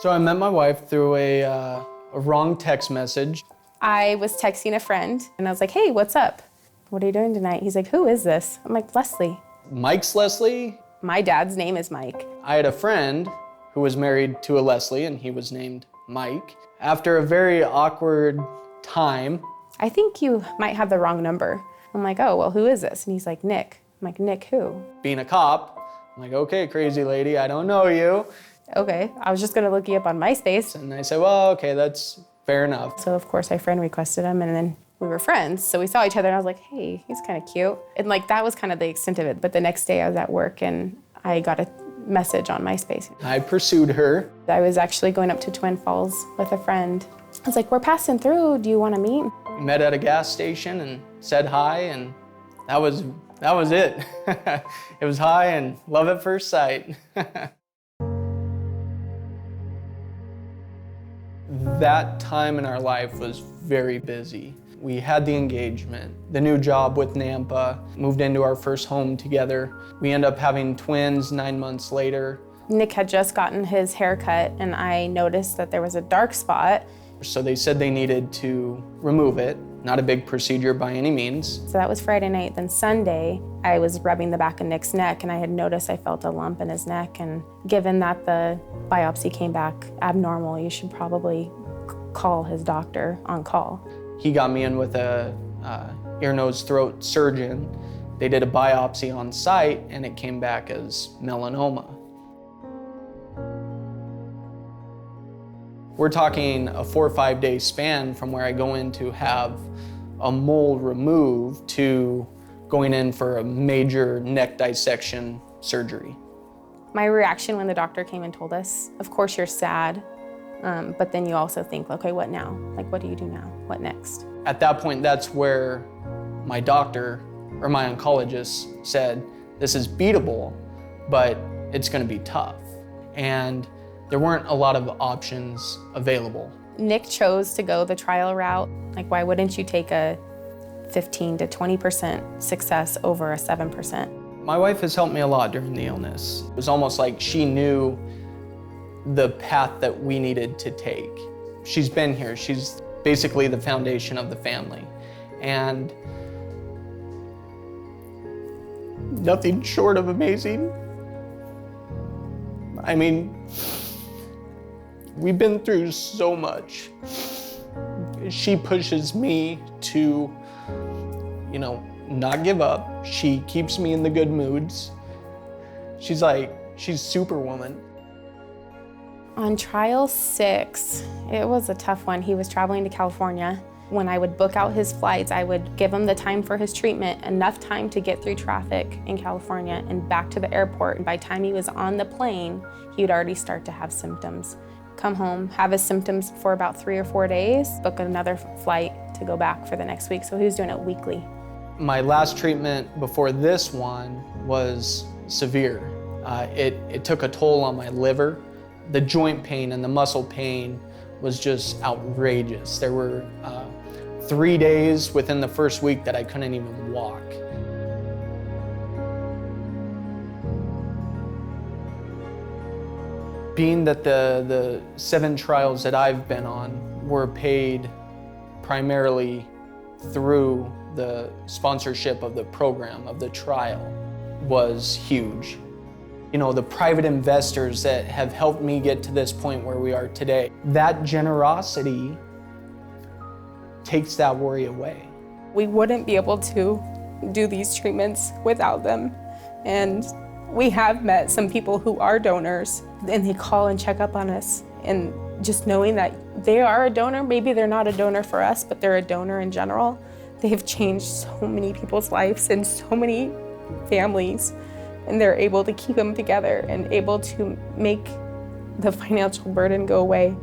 So I met my wife through a wrong text message. I was texting a friend and I was like, hey, what's up? What are you doing tonight? He's like, who is this? I'm like, Leslie. Mike's Leslie? My dad's name is Mike. I had a friend who was married to a Leslie and he was named Mike. After a very awkward time. I think you might have the wrong number. I'm like, oh, well, who is this? And he's like, Nick. I'm like, Nick who? Being a cop, I'm like, okay, crazy lady, I don't know you. Okay, I was just gonna look you up on MySpace. And I said, well, okay, that's fair enough. So of course my friend requested him and then we were friends. So we saw each other and I was like, hey, he's kind of cute. And like that was kind of the extent of it. But the next day I was at work and I got a message on MySpace. I pursued her. I was actually going up to Twin Falls with a friend. I was like, we're passing through, do you wanna meet? We met at a gas station and said hi and that was it. It was hi and love at first sight. That time in our life was very busy. We had the engagement, the new job with Nampa, moved into our first home together. We ended up having twins 9 months later. Nick had just gotten his hair cut and I noticed that there was a dark spot. So they said they needed to remove it. Not a big procedure by any means. So that was Friday night. Then Sunday, I was rubbing the back of Nick's neck and I had noticed I felt a lump in his neck. And given that the biopsy came back abnormal, you should probably call his doctor on call. He got me in with a ear, nose, throat surgeon. They did a biopsy on site and it came back as melanoma. We're talking a 4 or 5 day span from where I go in to have a mole removed to going in for a major neck dissection surgery. My reaction when the doctor came and told us, of course you're sad, but then you also think, okay, what now? Like, what do you do now? What next? At that point, that's where my doctor or my oncologist said, this is beatable, but it's gonna be tough. And there weren't a lot of options available. Nick chose to go the trial route. Like, why wouldn't you take a 15 to 20% success over a 7%? My wife has helped me a lot during the illness. It was almost like she knew the path that we needed to take. She's been here. She's basically the foundation of the family. And nothing short of amazing. I mean, we've been through so much. She pushes me to, not give up. She keeps me in the good moods. She's Superwoman. On trial 6, it was a tough one. He was traveling to California. When I would book out his flights, I would give him the time for his treatment, enough time to get through traffic in California and back to the airport. And by the time he was on the plane, he would already start to have symptoms. Come home, have his symptoms for about 3 or 4 days, book another flight to go back for the next week. So he was doing it weekly. My last treatment before this one was severe. It took a toll on my liver. The joint pain and the muscle pain was just outrageous. There were 3 days within the first week that I couldn't even walk. Being that the 7 trials that I've been on were paid primarily through the sponsorship of the program, of the trial, was huge. The private investors that have helped me get to this point where we are today, that generosity takes that worry away. We wouldn't be able to do these treatments without them. And we have met some people who are donors and they call and check up on us. And just knowing that they are a donor, maybe they're not a donor for us, but they're a donor in general. They have changed so many people's lives and so many families. And they're able to keep them together and able to make the financial burden go away.